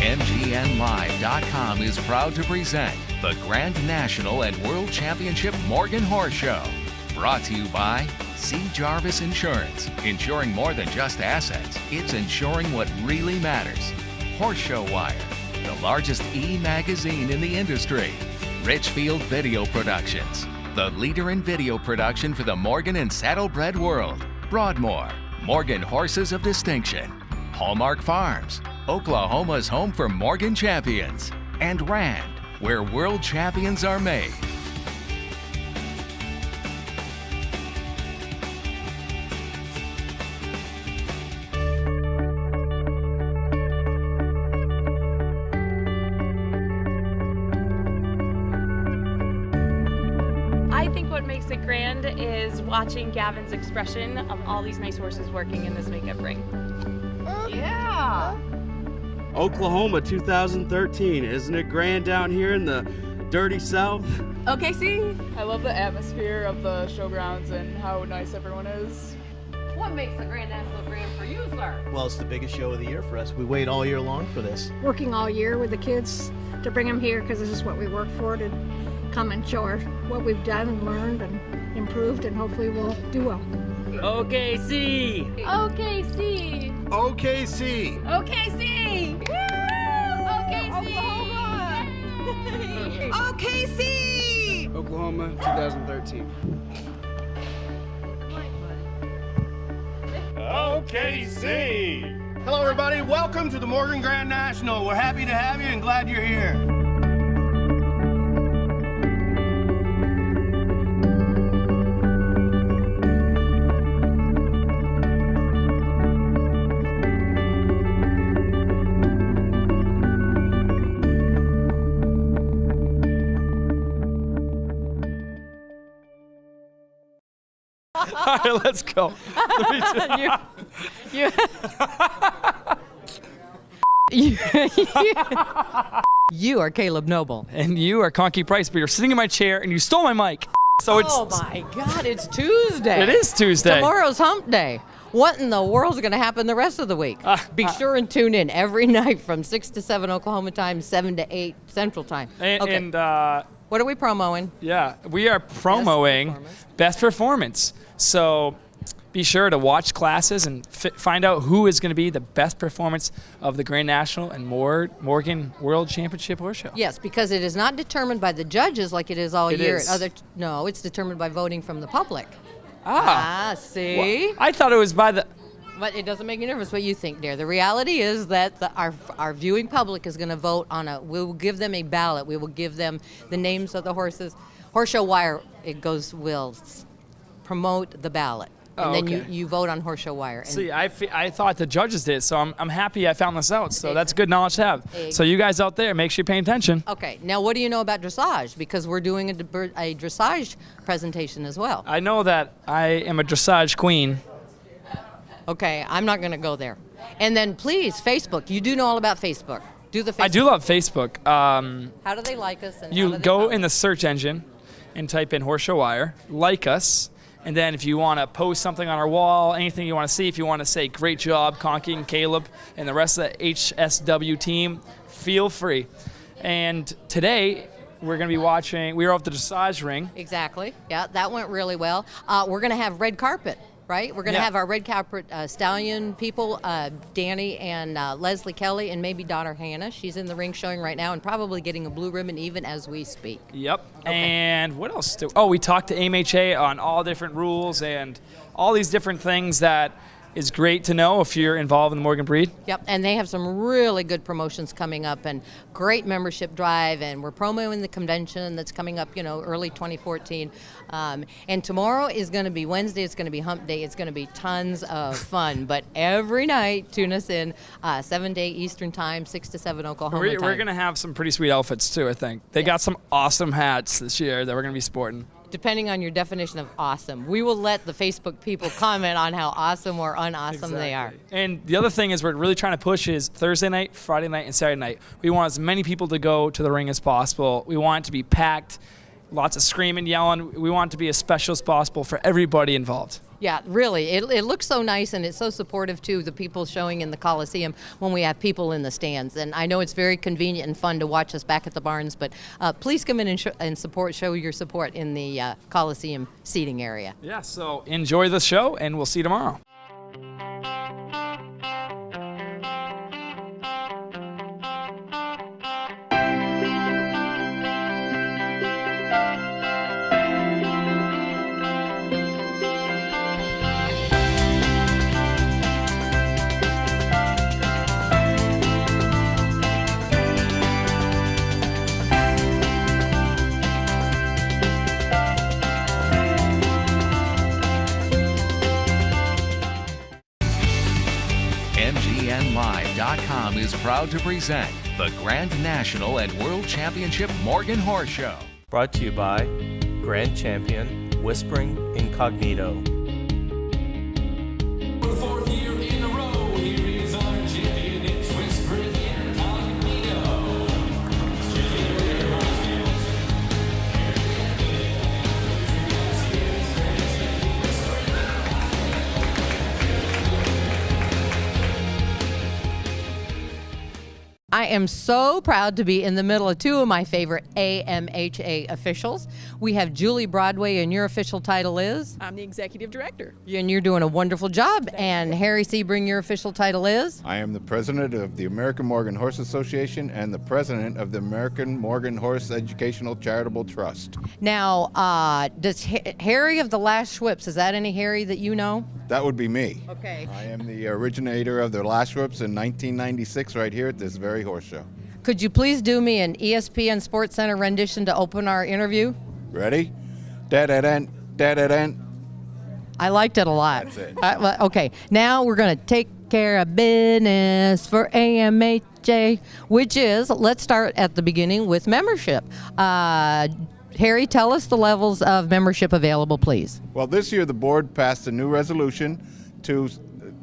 MGNLive.com is proud to present the Grand National and World Championship Morgan Horse Show. Brought to you by C. Jarvis Insurance. Insuring more than just assets, it's insuring what really matters. Horse Show Wire, the largest e-magazine in the industry. Richfield Video Productions, the leader in video production for the Morgan and Saddlebred world. Broadmoor, Morgan Horses of Distinction. Hallmark Farms, Oklahoma's home for Morgan champions. And Rand, where world champions are made. I think what makes it grand is watching Gavin's expression of all these nice horses working in this makeup ring. Yeah. Oklahoma 2013. Isn't it grand down here in the dirty South? Okay, see? I love the atmosphere of the showgrounds and how nice everyone is. What makes the Grand National grand for you, sir? Well, it's the biggest show of the year for us. We wait all year long for this. Working all year with the kids to bring them here because this is what we work for, to come and show what we've done and learned and improved, and hopefully we'll do well. OKC! OKC! OKC! OKC! Woo! OKC! OKC! Oklahoma 2013. OKC! Hello, everybody. Welcome to the Morgan Grand National. We're happy to have you and glad you're here. All right, let's go. 3, 2. You are Caleb Noble. And you are Conky Price, but you're sitting in my chair and you stole my mic. So it's. Oh my God, it's Tuesday. It is Tuesday. Tomorrow's hump day. What in the world is going to happen the rest of the week? Be sure and tune in every night from 6 to 7 Oklahoma time, 7 to 8 Central time. And what are we promoing? yeah, we are promoting best performance. So be sure to watch classes and find out who is going to be the best performance of the Grand National and Morgan World Championship Horse Show. Yes, because it is not determined by the judges like it is all year. Is. No, it's determined by voting from the public. Well, See? I thought it was by the. But it doesn't make you nervous. What you think, dear? The reality is that our viewing public is going to vote on we will give them a ballot. We will give them the names of the horses. Horse Show Wire, will promote the ballot. And then you vote on Horse Show Wire. See, I thought the judges did, so I'm happy I found this out. So that's good knowledge to have. So you guys out there, make sure you're paying attention. Okay, now what do you know about dressage? Because we're doing a dressage presentation as well. I know that I am a dressage queen. Okay, I'm not going to go there. And then please, Facebook. You do know all about Facebook. Do the Facebook. I do love Facebook. How do they like us? And you go in the search engine and type in Horse Show Wire, like us, and then if you want to post something on our wall, anything you want to see, if you want to say great job, Conky and Caleb and the rest of the HSW team, feel free. And today we're going to be watching, we are off the dressage ring. Exactly. Yeah, that went really well. We're going to have red carpet. Right? We're going to have our red carpet stallion people, Danny and Leslie Kelly, and maybe daughter Hannah. She's in the ring showing right now and probably getting a blue ribbon even as we speak. Yep. Okay. And what else? We talked to AMHA on all different rules and all these different things that is great to know if you're involved in the Morgan breed. Yep, and they have some really good promotions coming up and great membership drive, and we're promoting the convention that's coming up, early 2014. And tomorrow is going to be Wednesday. It's going to be hump day. It's going to be tons of fun. But every night, tune us in 7 to 8 Eastern time, 6 to 7 Oklahoma time. We're going to have some pretty sweet outfits too, I think. They got some awesome hats this year that we're going to be sporting. Depending on your definition of awesome. We will let the Facebook people comment on how awesome or unawesome they are. And the other thing is we're really trying to push is Thursday night, Friday night, and Saturday night. We want as many people to go to the ring as possible. We want it to be packed, lots of screaming, yelling. We want it to be as special as possible for everybody involved. Yeah, really. It looks so nice, and it's so supportive to the people showing in the Coliseum when we have people in the stands. And I know it's very convenient and fun to watch us back at the barns, but please come in and show your support in the Coliseum seating area. Yeah, so enjoy the show, and we'll see you tomorrow. MGNLive.com is proud to present the Grand National and World Championship Morgan Horse Show. Brought to you by Grand Champion Whispering Incognito. For the fourth year in a row, here is our champion. It's Whispering Incognito. I am so proud to be in the middle of two of my favorite AMHA officials. We have Julie Broadway, and your official title is? I'm the executive director. And you're doing a wonderful job. And Harry Sebring, your official title is? I am the president of the American Morgan Horse Association and the president of the American Morgan Horse Educational Charitable Trust. Now, does Harry of the Last Schwips, is that any Harry that you know? That would be me. Okay. I am the originator of the Last Schwips in 1996 right here at this very horse show. Could you please do me an ESPN Sports Center rendition to open our interview? Ready? Da-da-dan, da-da-dan. I liked it a lot. That's it. Okay, now we're going to take care of business for AMHA, which is, let's start at the beginning with membership. Harry, tell us the levels of membership available, please. Well, this year the board passed a new resolution to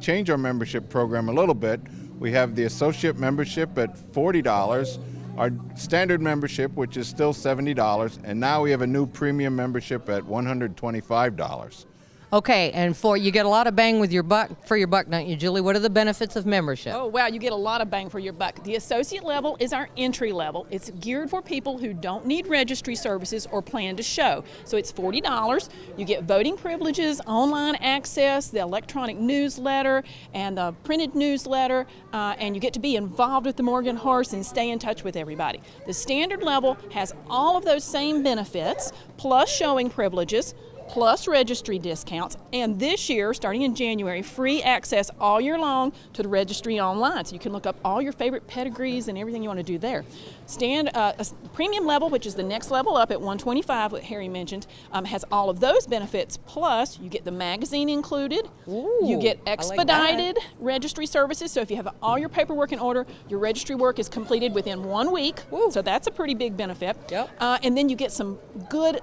change our membership program a little bit. We have the associate membership at $40, our standard membership, which is still $70, and now we have a new premium membership at $125. Okay, and you get a lot of bang with your buck for your buck, don't you, Julie? What are the benefits of membership? Oh, wow, you get a lot of bang for your buck. The associate level is our entry level. It's geared for people who don't need registry services or plan to show. So it's $40. You get voting privileges, online access, the electronic newsletter, and the printed newsletter, and you get to be involved with the Morgan Horse and stay in touch with everybody. The standard level has all of those same benefits, plus showing privileges, plus registry discounts, and this year, starting in January, free access all year long to the registry online. So you can look up all your favorite pedigrees and everything you want to do there. Premium level, which is the next level up at $125, what Harry mentioned, has all of those benefits, plus you get the magazine included. Ooh, you get expedited registry services, so if you have all your paperwork in order, your registry work is completed within 1 week. Ooh. So that's a pretty big benefit. Yep. And then you get some good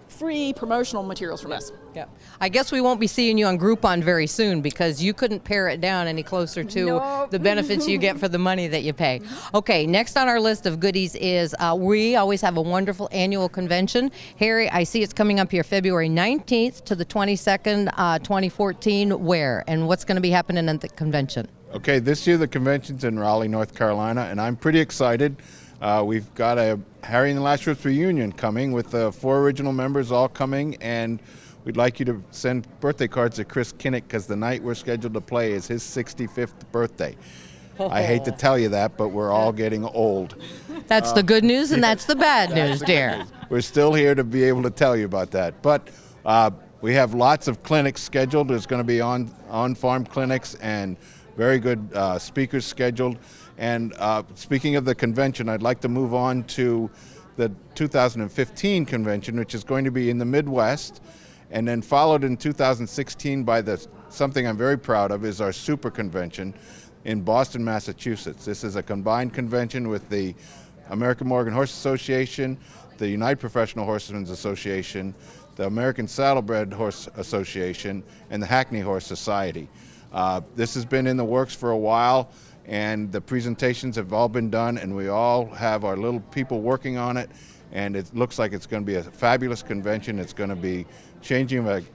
free promotional materials from us. Yeah. I guess we won't be seeing you on Groupon very soon because you couldn't pare it down any closer to the benefits you get for the money that you pay. Okay, next on our list of goodies is we always have a wonderful annual convention. Harry, I see it's coming up here February 19th to the 22nd, 2014. Where and what's going to be happening at the convention? Okay, this year the convention's in Raleigh, North Carolina, and I'm pretty excited. We've got a Harry and the Last Schwips reunion coming with the 4 original members all coming, and we'd like you to send birthday cards to Chris Kinnick because the night we're scheduled to play is his 65th birthday. I hate to tell you that, but we're all getting old. That's the good news, and that's the bad news, dear. We're still here to be able to tell you about that. But we have lots of clinics scheduled. There's going to be on-farm clinics and very good speakers scheduled. And speaking of the convention, I'd like to move on to the 2015 convention, which is going to be in the Midwest, and then followed in 2016 by something I'm very proud of is our super convention in Boston, Massachusetts. This is a combined convention with the American Morgan Horse Association, the United Professional Horsemen's Association, the American Saddlebred Horse Association, and the Hackney Horse Society. This has been in the works for a while. and the presentations have all been done, and we all have our little people working on it, and it looks like it's going to be a fabulous convention. It's going to be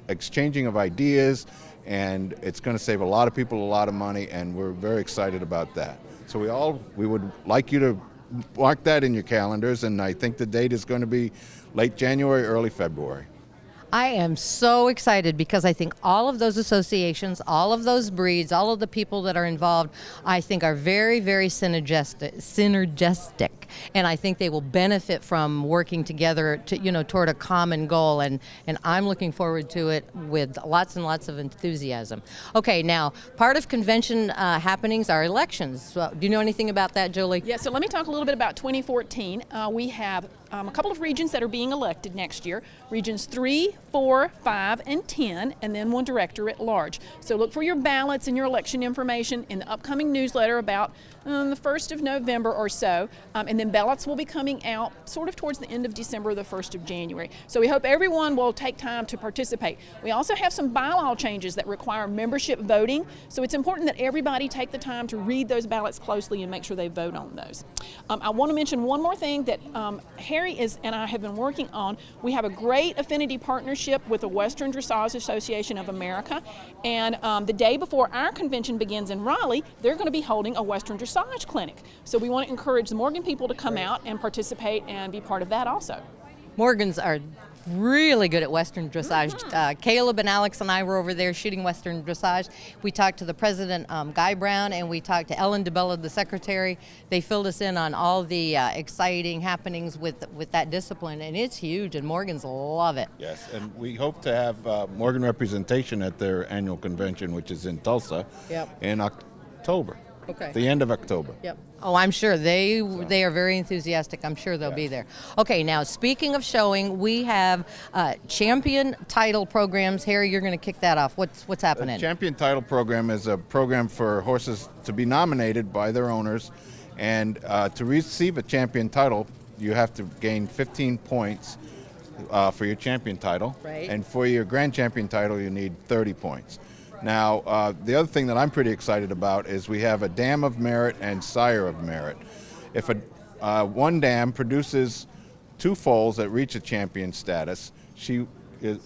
exchanging of ideas, and it's going to save a lot of people a lot of money, and we're very excited about that. So we would like you to mark that in your calendars, and I think the date is going to be late January, early February. I am so excited because I think all of those associations, all of those breeds, all of the people that are involved, I think are very, very synergistic, and I think they will benefit from working together to, toward a common goal, and I'm looking forward to it with lots and lots of enthusiasm. Okay, now part of convention happenings are elections. So, do you know anything about that, Julie? Yeah, so let me talk a little bit about 2014. We have a couple of regions that are being elected next year, regions 3, 4, 5, and 10, and then one director at large. So look for your ballots and your election information in the upcoming newsletter about the 1st of November or so, and then ballots will be coming out sort of towards the end of December or the 1st of January. So we hope everyone will take time to participate. We also have some bylaw changes that require membership voting, so it's important that everybody take the time to read those ballots closely and make sure they vote on those. I want to mention one more thing that Harry and I have been working on. We have a great affinity partnership with the Western Dressage Association of America, and the day before our convention begins in Raleigh, they're going to be holding a Western Dressage clinic. So we want to encourage the Morgan people to come out and participate and be part of that also. Morgans are really good at Western dressage. Caleb and Alex and I were over there shooting Western dressage. We talked to the president, Guy Brown, and we talked to Ellen DeBella, the secretary. They filled us in on all the exciting happenings with that discipline, and it's huge, and Morgans love it. Yes, and we hope to have Morgan representation at their annual convention, which is in Tulsa in October. Okay. The end of October. Yep. Oh, I'm sure they are very enthusiastic. I'm sure they'll be there. Okay, now speaking of showing, we have champion title programs. Harry, you're going to kick that off. What's happening? The champion title program is a program for horses to be nominated by their owners, and to receive a champion title, you have to gain 15 points for your champion title, and for your grand champion title, you need 30 points. Now, the other thing that I'm pretty excited about is we have a dam of merit and sire of merit. If one dam produces 2 foals that reach a champion status, she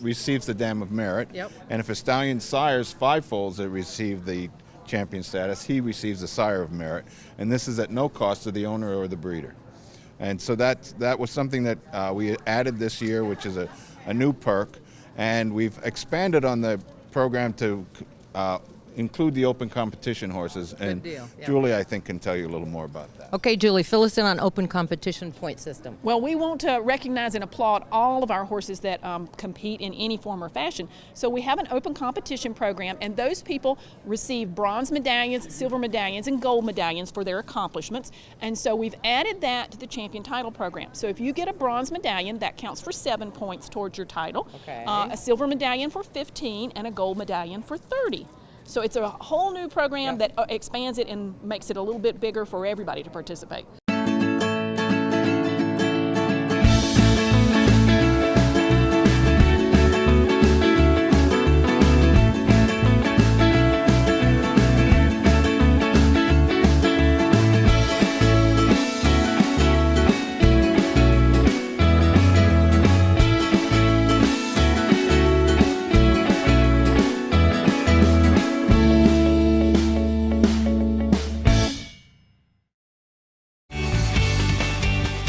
receives the dam of merit. And if a stallion sires 5 foals that receive the champion status, he receives the sire of merit. And this is at no cost to the owner or the breeder. And so that was something that we added this year, which is a new perk. And we've expanded on the program to include the open competition horses, and Julie, I think, can tell you a little more about that. Okay, Julie, fill us in on open competition point system. Well, we want to recognize and applaud all of our horses that compete in any form or fashion. So we have an open competition program, and those people receive bronze medallions, silver medallions, and gold medallions for their accomplishments. And so we've added that to the champion title program. So if you get a bronze medallion, that counts for 7 points towards your title. A silver medallion for 15, and a gold medallion for 30. So it's a whole new program that expands it and makes it a little bit bigger for everybody to participate.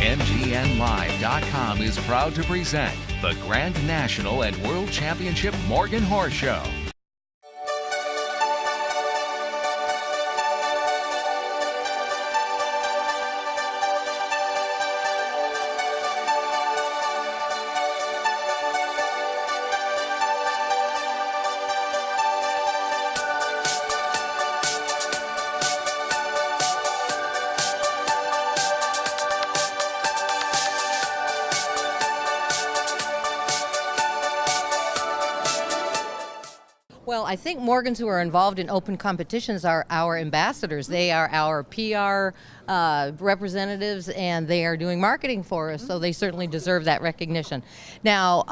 MGNLive.com is proud to present the Grand National and World Championship Morgan Horse Show. Well, I think Morgans who are involved in open competitions are our ambassadors. They are our PR representatives, and they are doing marketing for us, so they certainly deserve that recognition. Now,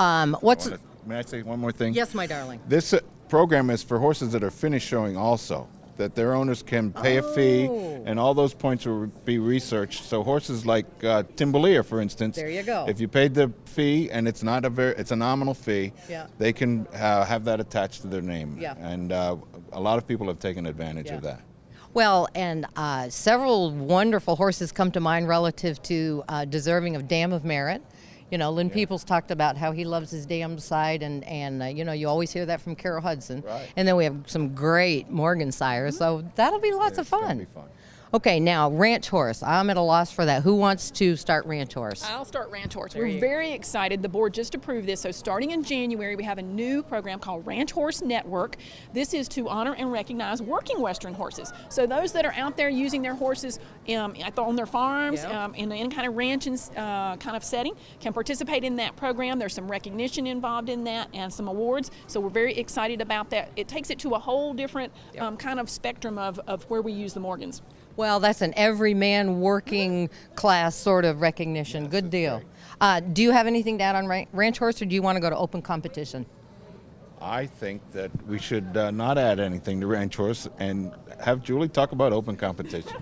May I say one more thing? Yes, my darling. This program is for horses that are finished showing also. that their owners can pay a fee, Oh. and all those points will be researched. So horses like Timbalier, for instance, There you go. if you paid the fee, and it's not it's a nominal fee, Yeah. they can have that attached to their name. Yeah. And a lot of people have taken advantage of that. Well, and several wonderful horses come to mind relative to deserving of Dam of Merit. You know, Lynn Peoples talked about how he loves his dam side, and you know, you always hear that from Carol Hudson. Right. And then we have some great Morgan sires, so that'll be lots of fun. Be fun. Okay, now ranch horse. I'm at a loss for that. Who wants to start ranch horse? I'll start Ranch Horse. There We're you very excited. The board just approved this. So starting in January, we have a new program called Ranch Horse Network. This is to honor and recognize working Western horses. So those that are out there using their horses on their farms, in any kind of ranch kind of setting, can participate in that program. There's some recognition involved in that and some awards. So we're very excited about that. It takes it to a whole different kind of spectrum of where we use the Morgans. Well, that's an everyman working class sort of recognition. Good deal. Do you have anything to add on ranch horse, or do you want to go to open competition? I think that we should not add anything to ranch horse and have Julie talk about open competition.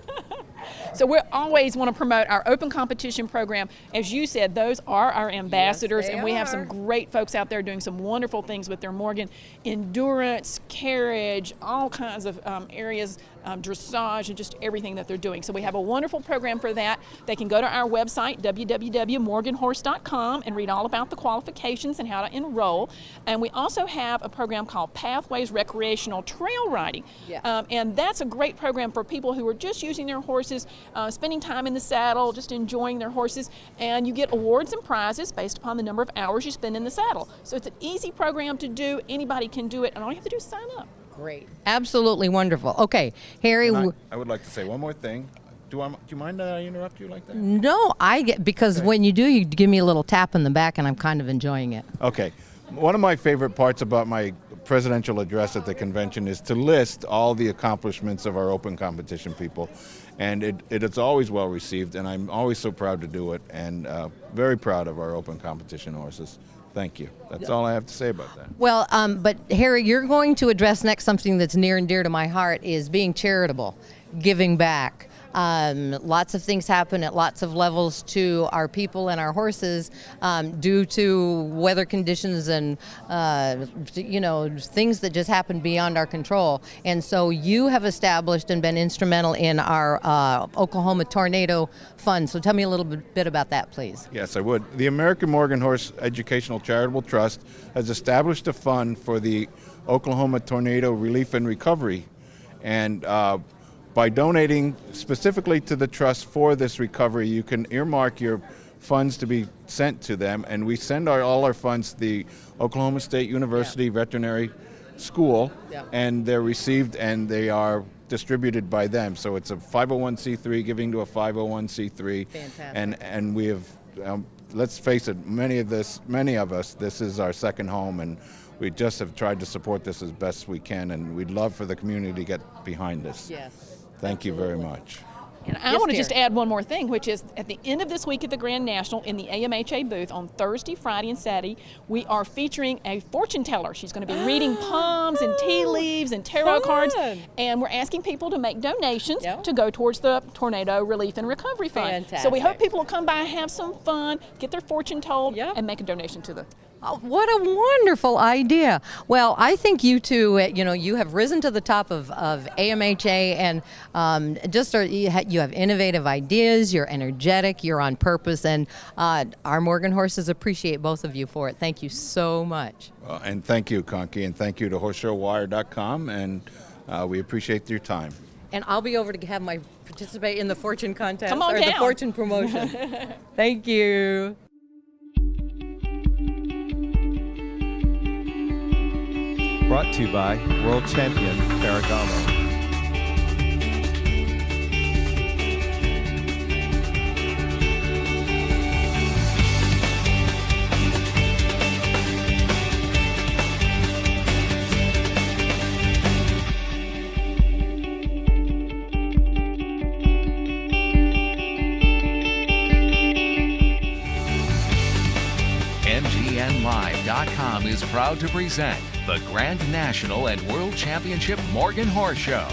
So we always want to promote our open competition program. As you said, those are our ambassadors, Yes, they and we have are. some great folks out there doing some wonderful things with their Morgan. Endurance, carriage, all kinds of areas, dressage, and just everything that they're doing. So we have a wonderful program for that. They can go to our website, www.morganhorse.com, and read all about the qualifications and how to enroll. And we also have a program called Pathways Recreational Trail Riding. And that's a great program for people who are just using their horses, spending time in the saddle, just enjoying their horses, and you get awards and prizes based upon the number of hours you spend in the saddle. So it's an easy program to do. Anybody can do it, and all you have to do is sign up. Great. Absolutely wonderful. Okay, Harry. I would like to say one more thing. Do you mind that I interrupt you like that? No, I get, because when you do, you give me a little tap in the back, and I'm kind of enjoying it. Okay. One of my favorite parts about my presidential address at the convention is to list all the accomplishments of our open competition people. And it's always well received, and I'm always so proud to do it, and very proud of our open competition horses. Thank you. That's all I have to say about that. Well, but Harry, you're going to address next something that's near and dear to my heart, is being charitable, giving back. Lots of things happen at lots of levels to our people and our horses due to weather conditions and things that just happen beyond our control. And so you have established and been instrumental in our Oklahoma Tornado Fund. So tell me a little bit about that, please. Yes, I would. The American Morgan Horse Educational Charitable Trust has established a fund for the Oklahoma Tornado Relief and Recovery. And by donating specifically to the trust for this recovery, you can earmark your funds to be sent to them, and we send all our funds to the Oklahoma State University Veterinary School, and they're received and they are distributed by them. So it's a 501c3 giving to a 501c3. Fantastic. And we have, let's face it, many of us, this is our second home, and we just have tried to support this as best we can, and we'd love for the community to get behind this. Yes. Thank you very much. And I want to just add one more thing, which is at the end of this week at the Grand National in the AMHA booth on Thursday, Friday, and Saturday, we are featuring a fortune teller. She's going to be reading palms and tea leaves and tarot cards, and we're asking people to make donations to go towards the Tornado Relief and Recovery Fund. So we hope people will come by, have some fun, get their fortune told, and make a donation to the. Oh, what a wonderful idea. Well, I think you two, you have risen to the top of AMHA, and you have innovative ideas, you're energetic, you're on purpose, and our Morgan horses appreciate both of you for it. Thank you so much. And thank you, Conky, and thank you to horseshowwire.com, and we appreciate your time. And I'll be over to have my participate in the fortune contest. Come on or down. the fortune promotion. Thank you. Brought to you by World Champion Ferragamo. MGNLive.com is proud to present the Grand National and World Championship Morgan Horse Show.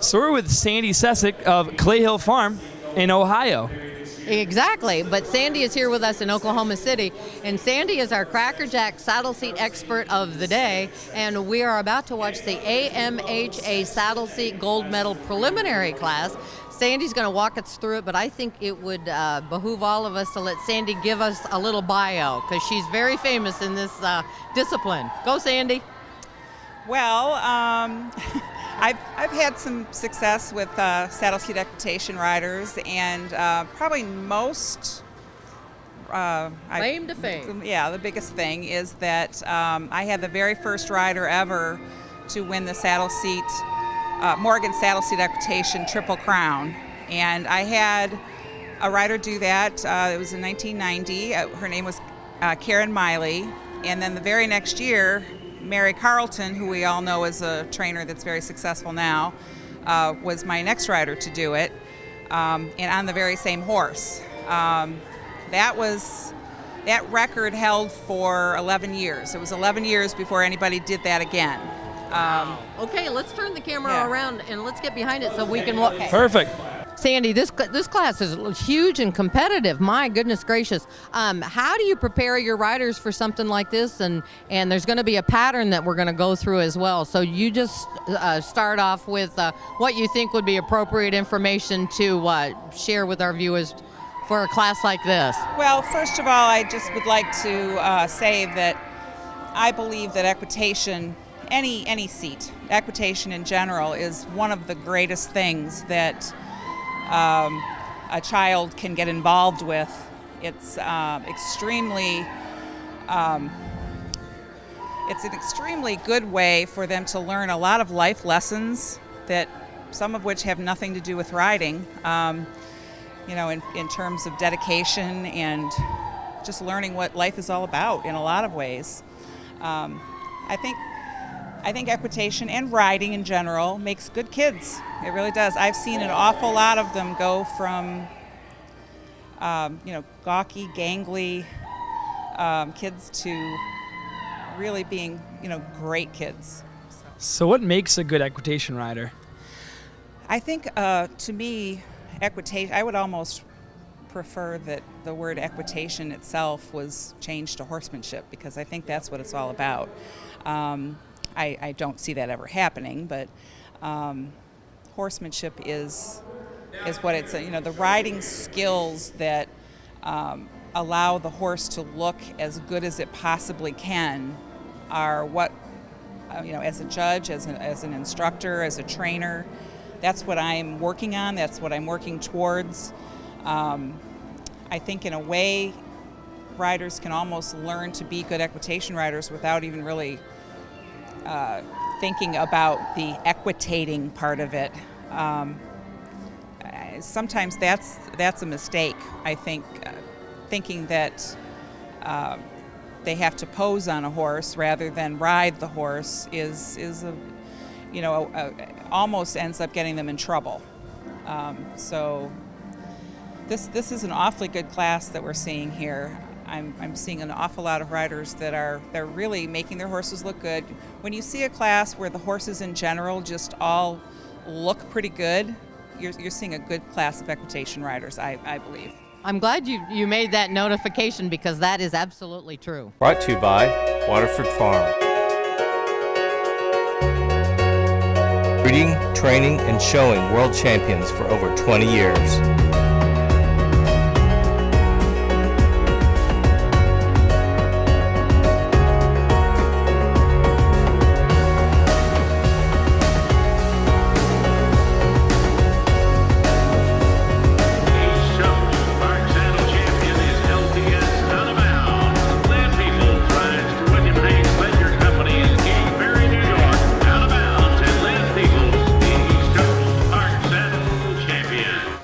So we're with Sandy Sessink of Clayhill Farm in Ohio. Exactly, but Sandy is here with us in Oklahoma City, and Sandy is our Cracker Jack saddle seat expert of the day, and we are about to watch the AMHA saddle seat gold medal preliminary class. Sandy's going to walk us through it, but I think it would behoove all of us to let Sandy give us a little bio, because she's very famous in this discipline. Go, Sandy. Well, I've had some success with saddle seat equitation riders, and probably most claim to fame. Yeah, the biggest thing is that I had the very first rider ever to win the saddle seat, Morgan saddle seat equitation Triple Crown, and I had a rider do that. It was in 1990. Her name was Karen Miley, and then the very next year, Mary Carlton, who we all know is a trainer that's very successful now, was my next rider to do it, and on the very same horse. That record held for 11 years. It was 11 years before anybody did that again. Okay, let's turn the camera around and let's get behind it so we can walk. Perfect. Sandy, this class is huge and competitive. My goodness gracious. How do you prepare your riders for something like this? And there's going to be a pattern that we're going to go through as well. So you just start off with what you think would be appropriate information to share with our viewers for a class like this. Well, first of all, I just would like to say that I believe that equitation, any seat, equitation in general, is one of the greatest things that a child can get involved with. It's extremely, it's an extremely good way for them to learn a lot of life lessons that some of which have nothing to do with riding. In terms of dedication and just learning what life is all about in a lot of ways. I think equitation and riding in general makes good kids. It really does. I've seen an awful lot of them go from, gawky, gangly kids to really being, great kids. So what makes a good equitation rider? I think, to me, equitation, I would almost prefer that the word equitation itself was changed to horsemanship, because I think that's what it's all about. I don't see that ever happening, but horsemanship is what it's, the riding skills that allow the horse to look as good as it possibly can are what, as a judge, as an instructor, as a trainer, that's what I'm working on, that's what I'm working towards. I think in a way, riders can almost learn to be good equitation riders without even really thinking about the equitating part of it. Sometimes that's a mistake. I think thinking that they have to pose on a horse rather than ride the horse is almost ends up getting them in trouble. So this is an awfully good class that we're seeing here. I'm seeing an awful lot of riders they're really making their horses look good. When you see a class where the horses in general just all look pretty good, you're seeing a good class of equitation riders, I believe. I'm glad you made that notification, because that is absolutely true. Brought to you by Waterford Farm. Breeding, training, and showing world champions for over 20 years.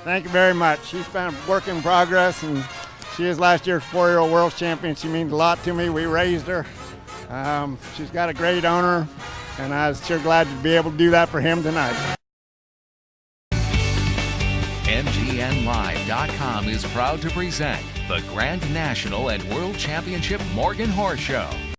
Thank you very much. She's been a work in progress, and she is last year's 4-year-old world champion. She means a lot to me. We raised her. She's got a great owner, and I was sure glad to be able to do that for him tonight. MGNLive.com is proud to present the Grand National and World Championship Morgan Horse Show.